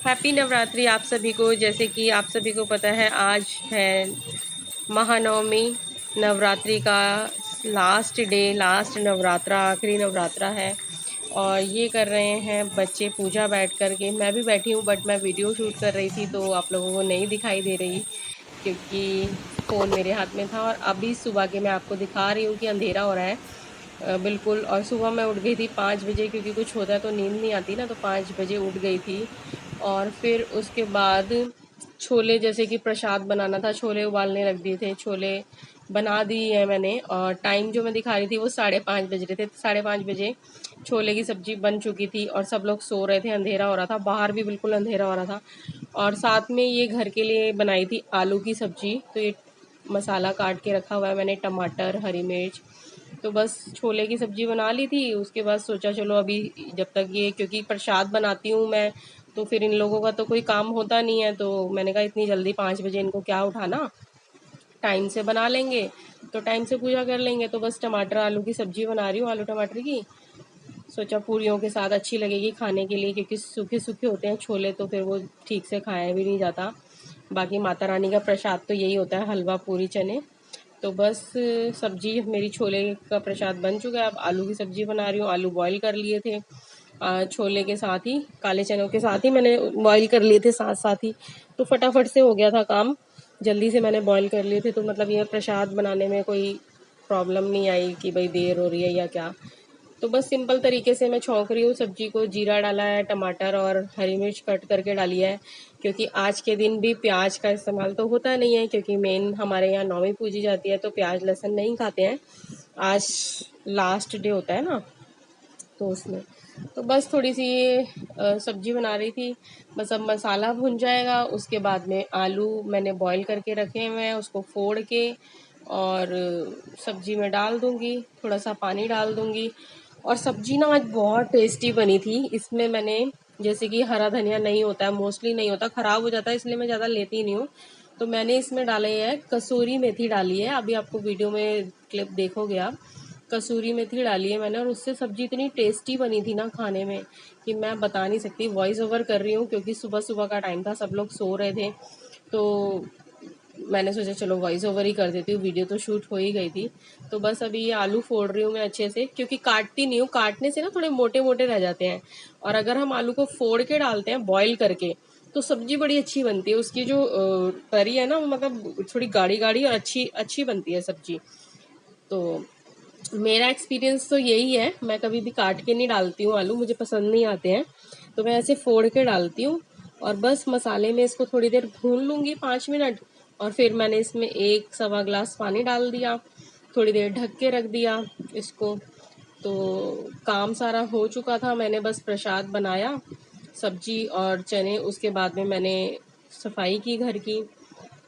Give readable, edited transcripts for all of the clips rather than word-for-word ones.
Happy Navratri आप सभी को। जैसे कि आप सभी को पता है, आज है महानवमी, नवरात्रि का लास्ट डे, लास्ट नवरात्रा, आखिरी नवरात्रा है। और ये कर रहे हैं बच्चे पूजा बैठ कर के। मैं भी बैठी हूँ, बट मैं वीडियो शूट कर रही थी तो आप लोगों को नहीं दिखाई दे रही क्योंकि फ़ोन मेरे हाथ में था। और अभी सुबह के मैं आपको दिखा रही हूँ कि अंधेरा हो रहा है बिल्कुल। और सुबह मैं उठ गई थी 5 बजे, क्योंकि कुछ होता है तो नींद नहीं आती ना, तो 5 बजे उठ गई थी। और फिर उसके बाद छोले, जैसे कि प्रसाद बनाना था, छोले उबालने रख दिए थे, छोले बना दिए हैं मैंने। और टाइम जो मैं दिखा रही थी वो 5:30 बज रहे थे। 5:30 बजे छोले की सब्ज़ी बन चुकी थी और सब लोग सो रहे थे, अंधेरा हो रहा था, बाहर भी बिल्कुल अंधेरा हो रहा था। और साथ में ये घर के लिए बनाई थी आलू की सब्ज़ी। तो ये मसाला काट के रखा हुआ है मैंने, टमाटर, हरी मिर्च। तो बस छोले की सब्ज़ी बना ली थी। उसके बाद सोचा चलो अभी जब तक ये, क्योंकि प्रसाद बनाती हूँ मैं, तो फिर इन लोगों का तो कोई काम होता नहीं है, तो मैंने कहा इतनी जल्दी 5 बजे इनको क्या उठाना, टाइम से बना लेंगे तो टाइम से पूजा कर लेंगे। तो बस टमाटर आलू की सब्ज़ी बना रही हूँ, आलू टमाटर की। सोचा पूरियों के साथ अच्छी लगेगी खाने के लिए, क्योंकि सूखे सूखे होते हैं छोले तो फिर वो ठीक से खाया भी नहीं जाता। बाकी माता रानी का प्रसाद तो यही होता है, हलवा पूरी चने। तो बस सब्जी मेरी छोले का प्रसाद बन चुका है। अब आलू की सब्ज़ी बना रही हूँ। आलू बॉईल कर लिए थे छोले के साथ ही, काले चनों के साथ ही मैंने बॉईल कर लिए थे साथ साथ ही। तो फटाफट से हो गया था काम, जल्दी से मैंने बॉईल कर लिए थे। तो मतलब ये प्रसाद बनाने में कोई प्रॉब्लम नहीं आई कि भाई देर हो रही है या क्या। तो बस सिंपल तरीके से मैं छौंक रही हूँ सब्जी को। जीरा डाला है, टमाटर और हरी मिर्च कट करके डाली है, क्योंकि आज के दिन भी प्याज का इस्तेमाल तो होता नहीं है, क्योंकि मेन हमारे यहाँ नौमी पूजी जाती है तो प्याज लहसुन नहीं खाते हैं। आज लास्ट डे होता है ना, तो उसमें तो बस थोड़ी सी ये सब्जी बना रही थी। बस अब मसाला भुन जाएगा, उसके बाद में आलू मैंने बॉईल करके रखे हुए हैं, उसको फोड़ के और सब्जी में डाल दूंगी, थोड़ा सा पानी डाल दूंगी। और सब्जी ना आज बहुत टेस्टी बनी थी। इसमें मैंने, जैसे कि हरा धनिया नहीं होता है, मोस्टली नहीं होता, ख़राब हो जाता है, इसलिए मैं ज़्यादा लेती नहीं हूँ। तो मैंने इसमें डाले है कसूरी मेथी डाली है, अभी आपको वीडियो में क्लिप देखोगे आप। कसूरी मेथी डाली है मैंने, और उससे सब्जी इतनी टेस्टी बनी थी ना खाने में कि मैं बता नहीं सकती। वॉइस ओवर कर रही हूँ क्योंकि सुबह सुबह का टाइम था, सब लोग सो रहे थे, तो मैंने सोचा चलो वॉइस ओवर ही कर देती हूँ, वीडियो तो शूट हो ही गई थी। तो बस अभी ये आलू फोड़ रही हूँ मैं अच्छे से, क्योंकि काटती नहीं हूँ, काटने से ना थोड़े मोटे मोटे रह जाते हैं। और अगर हम आलू को फोड़ के डालते हैं बॉईल करके, तो सब्जी बड़ी अच्छी बनती है। उसकी जो तरी है ना, वो मतलब थोड़ी गाढ़ी गाढ़ी और अच्छी अच्छी बनती है सब्जी। तो मेरा एक्सपीरियंस तो यही है, मैं कभी भी काट के नहीं डालती हूँ आलू, मुझे पसंद नहीं आते हैं, तो मैं ऐसे फोड़ के डालती हूँ। और बस मसाले में इसको थोड़ी देर भून लूँगी, 5 मिनट। और फिर मैंने इसमें 1 सवा ग्लास पानी डाल दिया, थोड़ी देर ढक के रख दिया इसको। तो काम सारा हो चुका था, मैंने बस प्रसाद बनाया, सब्जी और चने। उसके बाद में मैंने सफाई की घर की,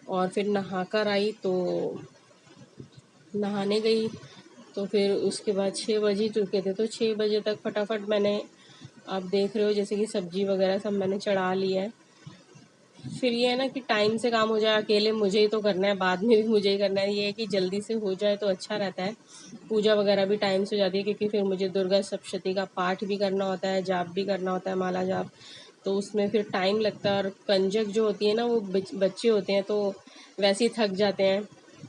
और फिर नहा कर आई, तो नहाने गई। तो फिर उसके बाद 6 बज ही चुके थे, तो 6 बजे तक फटाफट मैंने, आप देख रहे हो जैसे कि सब्जी वगैरह सब मैंने चढ़ा लिया है। फिर ये है ना कि टाइम से काम हो जाए, अकेले मुझे ही तो करना है, बाद में भी मुझे ही करना है। ये है कि जल्दी से हो जाए तो अच्छा रहता है। पूजा वगैरह भी टाइम से हो जाती है, क्योंकि फिर मुझे दुर्गा सप्तशती का पाठ भी करना होता है, जाप भी करना होता है, माला जाप। तो उसमें फिर टाइम लगता है। और कंजक जो होती है ना, वो बच्चे होते हैं तो वैसे ही थक जाते हैं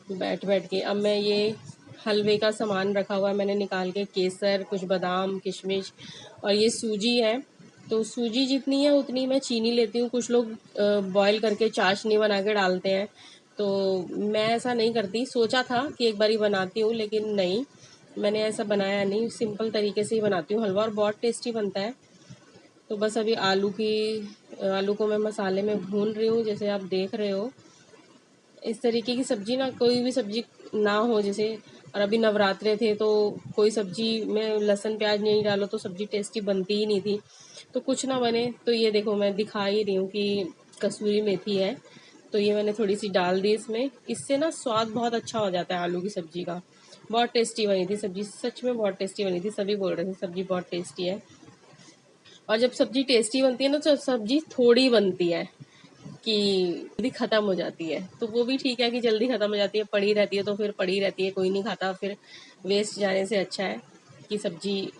बैठ बैठ के। अब मैं ये हलवे का सामान रखा हुआ है मैंने निकाल के, केसर, कुछ बादाम, किशमिश, और ये सूजी है। तो सूजी जितनी है उतनी मैं चीनी लेती हूँ। कुछ लोग बॉईल करके चाशनी बना के डालते हैं, तो मैं ऐसा नहीं करती। सोचा था कि एक बारी बनाती हूँ, लेकिन नहीं, मैंने ऐसा बनाया नहीं, सिंपल तरीके से ही बनाती हूँ हलवा, और बहुत टेस्टी बनता है। तो बस अभी आलू को मैं मसाले में भून रही हूँ, जैसे आप देख रहे हो। इस तरीके की सब्जी ना, कोई भी सब्जी ना हो जैसे, और अभी नवरात्रे थे तो कोई सब्जी में लहसुन प्याज नहीं डालो तो सब्जी टेस्टी बनती ही नहीं थी। तो कुछ ना बने, तो ये देखो मैं दिखा ही रही हूँ कि कसूरी मेथी है, तो ये मैंने थोड़ी सी डाल दी इसमें। इससे ना स्वाद बहुत अच्छा हो जाता है आलू की सब्जी का। बहुत टेस्टी बनी थी सब्जी, सच में बहुत टेस्टी बनी थी, सभी बोल रहे थे सब्जी बहुत टेस्टी है। और जब सब्जी टेस्टी बनती है ना, तो सब्जी थोड़ी बनती है कि जल्दी ख़त्म हो जाती है, तो वो भी ठीक है कि जल्दी ख़त्म हो जाती है, पड़ी रहती है तो फिर पड़ी रहती है, कोई नहीं खाता, फिर वेस्ट जाने से अच्छा है कि सब्जी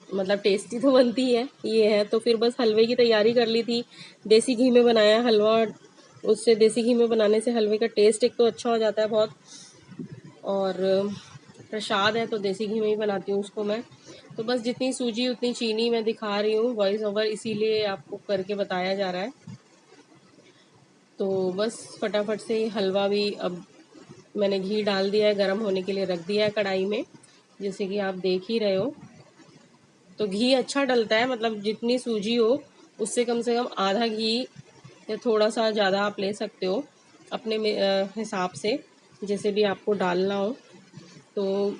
मतलब टेस्टी तो बनती है ये है। तो फिर बस हलवे की तैयारी कर ली थी, देसी घी में बनाया हलवा। उससे देसी घी में बनाने से हलवे का टेस्ट एक तो अच्छा हो जाता है बहुत, और प्रसाद है तो देसी घी में ही बनाती हूँ उसको मैं। तो बस जितनी सूजी उतनी चीनी मैं दिखा रही हूँ वॉइस ओवर, इसीलिए आपको करके बताया जा रहा है। तो बस फटाफट से हलवा भी अब मैंने घी डाल दिया है, गर्म होने के लिए रख दिया है कढ़ाई में, जैसे कि आप देख ही रहे हो। तो घी अच्छा डलता है, मतलब जितनी सूजी हो उससे कम से कम आधा घी या थोड़ा सा ज़्यादा आप ले सकते हो अपने हिसाब से, जैसे भी आपको डालना हो। तो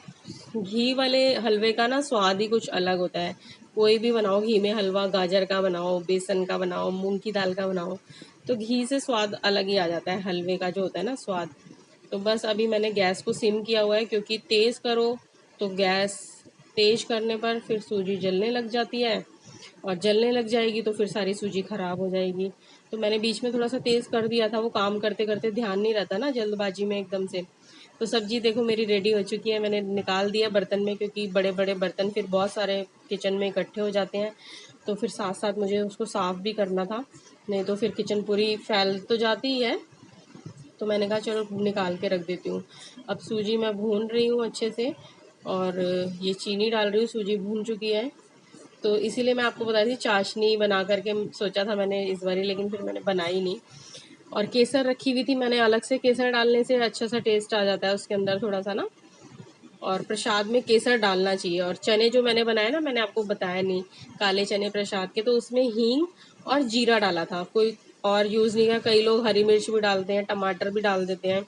घी वाले हलवे का ना स्वाद ही कुछ अलग होता है। कोई भी बनाओ घी में हलवा, गाजर का बनाओ, बेसन का बनाओ, मूंग की दाल का बनाओ, तो घी से स्वाद अलग ही आ जाता है हलवे का जो होता है ना स्वाद। तो बस अभी मैंने गैस को सिम किया हुआ है, क्योंकि तेज़ करो तो गैस तेज करने पर फिर सूजी जलने लग जाती है, और जलने लग जाएगी तो फिर सारी सूजी खराब हो जाएगी। तो मैंने बीच में थोड़ा सा तेज़ कर दिया था, वो काम करते करते ध्यान नहीं रहता ना जल्दबाजी में एकदम से। तो सब्जी देखो मेरी रेडी हो चुकी है, मैंने निकाल दिया बर्तन में, क्योंकि बड़े बड़े बर्तन फिर बहुत सारे किचन में इकट्ठे हो जाते हैं। तो फिर साथ साथ मुझे उसको साफ़ भी करना था, नहीं तो फिर किचन पूरी फैल तो जाती ही है। तो मैंने कहा चलो निकाल के रख देती हूँ। अब सूजी मैं भून रही हूँ अच्छे से, और ये चीनी डाल रही हूँ, सूजी भून चुकी है। तो इसीलिए मैं आपको बता रही थी, चाशनी बना करके सोचा था मैंने इस बारी, लेकिन फिर मैंने बनाई नहीं। और केसर रखी हुई थी मैंने अलग से, केसर डालने से अच्छा सा टेस्ट आ जाता है उसके अंदर थोड़ा सा ना। और प्रसाद में केसर डालना चाहिए। और चने जो मैंने बनाए ना, मैंने आपको बताया नहीं, काले चने प्रसाद के, तो उसमें हींग और जीरा डाला था, कोई और यूज़ नहीं किया। कई लोग हरी मिर्च भी डालते हैं, टमाटर भी डाल देते हैं,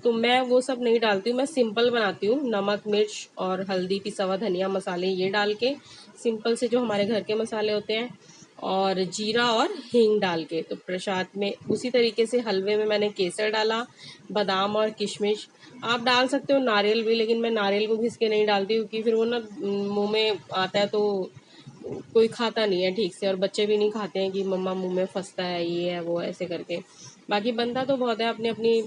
तो मैं वो सब नहीं डालती हूँ। मैं सिंपल बनाती हूँ, नमक मिर्च और हल्दी, पिसा हुआ धनिया, मसाले ये डाल के, सिंपल से जो हमारे घर के मसाले होते हैं, और जीरा और हींग डाल के। तो प्रसाद में उसी तरीके से हलवे में मैंने केसर डाला, बादाम और किशमिश। आप डाल सकते हो नारियल भी, लेकिन मैं नारियल को घिस के नहीं डालती, क्योंकि फिर वो ना मुंह में आता है तो कोई खाता नहीं है ठीक से, और बच्चे भी नहीं खाते हैं कि मम्मा मुंह में फंसता है, ये है वो ऐसे करके। बाकी बनता तो बहुत है, अपनी अपनी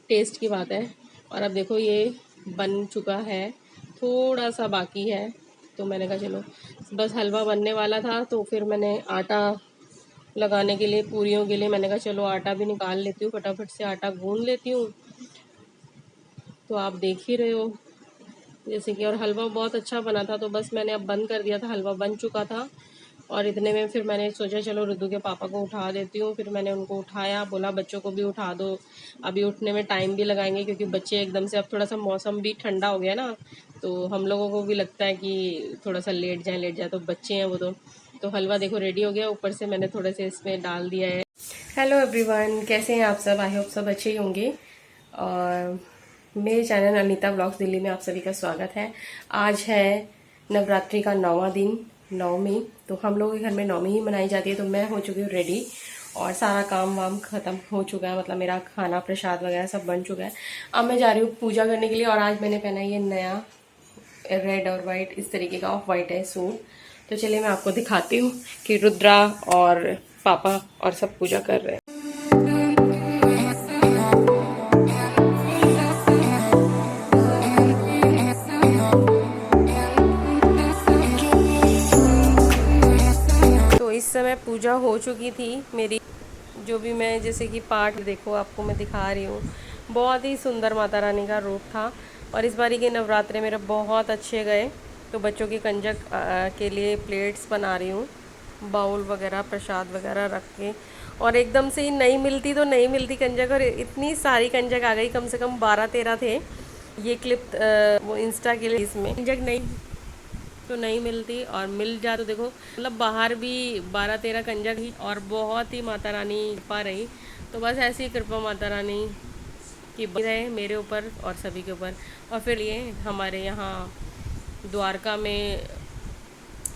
टेस्ट की बात है। और अब देखो ये बन चुका है, थोड़ा सा बाकी है। तो मैंने कहा चलो, बस हलवा बनने वाला था, तो फिर मैंने आटा लगाने के लिए, पूरियों के लिए, मैंने कहा चलो आटा भी निकाल लेती हूँ, फटाफट से आटा गूंद लेती हूँ। तो आप देख ही रहे हो जैसे कि, और हलवा बहुत अच्छा बना था। तो बस मैंने अब बंद कर दिया था, हलवा बन चुका था। और इतने में फिर मैंने सोचा चलो रुद्दू के पापा को उठा देती हूँ। फिर मैंने उनको उठाया, बोला बच्चों को भी उठा दो, अभी उठने में टाइम भी लगाएंगे, क्योंकि बच्चे एकदम से, अब थोड़ा सा मौसम भी ठंडा हो गया ना, तो हम लोगों को भी लगता है कि थोड़ा सा लेट जाए, तो बच्चे हैं वो तो हलवा देखो रेडी हो गया, ऊपर से मैंने थोड़े से इसमें डाल दिया है। हेलो एवरीवन, कैसे हैं आप सब? आई होप सब अच्छे ही होंगे। और मेरे चैनल अनीता ब्लॉग्स दिल्ली में आप सभी का स्वागत है। आज है नवरात्रि का 9वां दिन, नवमी। तो हम लोगों के घर में नवमी ही मनाई जाती है। तो मैं हो चुकी हूँ रेडी, और सारा काम वाम खत्म हो चुका है, मतलब मेरा खाना प्रसाद वगैरह सब बन चुका है। अब मैं जा रही हूँ पूजा करने के लिए। और आज मैंने पहना ये नया रेड और वाइट, इस तरीके का ऑफ वाइट है सूट। तो चलिए मैं आपको दिखाती हूँ कि रुद्रा और पापा और सब पूजा कर रहे हैं। इस समय पूजा हो चुकी थी मेरी, जो भी मैं जैसे कि पाठ देखो आपको मैं दिखा रही हूँ। बहुत ही सुंदर माता रानी का रूप था। और इस बारी के नवरात्रे मेरे बहुत अच्छे गए। तो बच्चों की कंजक के लिए प्लेट्स बना रही हूँ, बाउल वगैरह प्रसाद वगैरह रख के। और एकदम से ही नहीं मिलती तो नहीं मिलती कंजक, और इतनी सारी कंजक आ गई, कम से कम 12-13 थे। ये क्लिप वो इंस्टा के लिए, इसमें कंजक नहीं तो नहीं मिलती, और मिल जा तो देखो, मतलब बाहर भी 12-13 कंजक ही। और बहुत ही माता रानी कृपा रही। तो बस ऐसी कृपा माता रानी की रहे मेरे ऊपर और सभी के ऊपर। और फिर ये हमारे यहाँ द्वारका में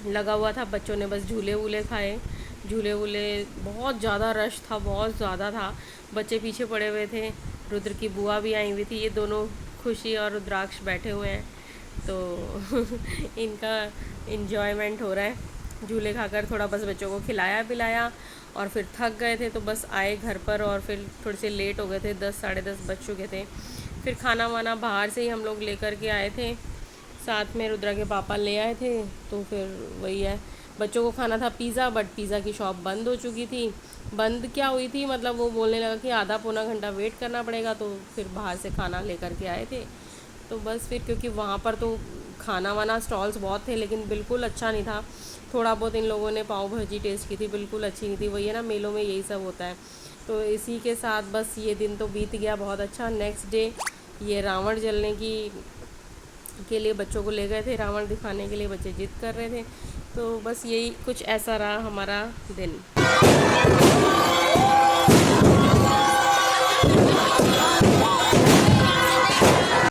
लगा हुआ था, बच्चों ने बस झूले वूले खाए, झूले वूले। बहुत ज़्यादा रश था, बहुत ज़्यादा था, बच्चे पीछे पड़े हुए थे। रुद्र की बुआ भी आई हुई थी, ये दोनों खुशी और रुद्राक्ष बैठे हुए हैं, तो इनका इन्जॉयमेंट हो रहा है झूले खाकर। थोड़ा बस बच्चों को खिलाया पिलाया, और फिर थक गए थे तो बस आए घर पर, और फिर थोड़े से लेट हो गए थे, 10 साढ़े 10 बज चुके थे। फिर खाना वाना बाहर से ही हम लोग लेकर के आए थे, साथ में रुद्रा के पापा ले आए थे, तो फिर वही है, बच्चों को खाना था पिज़्ज़ा, बट पिज़्ज़ा की शॉप बंद हो चुकी थी। बंद क्या हुई थी, मतलब वो बोलने लगा कि आधा पौना घंटा वेट करना पड़ेगा, तो फिर बाहर से खाना लेकर के आए थे। तो बस फिर क्योंकि वहाँ पर तो खाना वाना स्टॉल्स बहुत थे, लेकिन बिल्कुल अच्छा नहीं था। थोड़ा बहुत इन लोगों ने पाव भाजी टेस्ट की थी, बिल्कुल अच्छी नहीं थी। वही है ना, मेलों में यही सब होता है। तो इसी के साथ बस ये दिन तो बीत गया बहुत अच्छा। नेक्स्ट डे ये रावण जलने की के लिए बच्चों को ले गए थे, रावण दिखाने के लिए, बच्चे जिद कर रहे थे। तो बस यही कुछ ऐसा रहा हमारा दिन।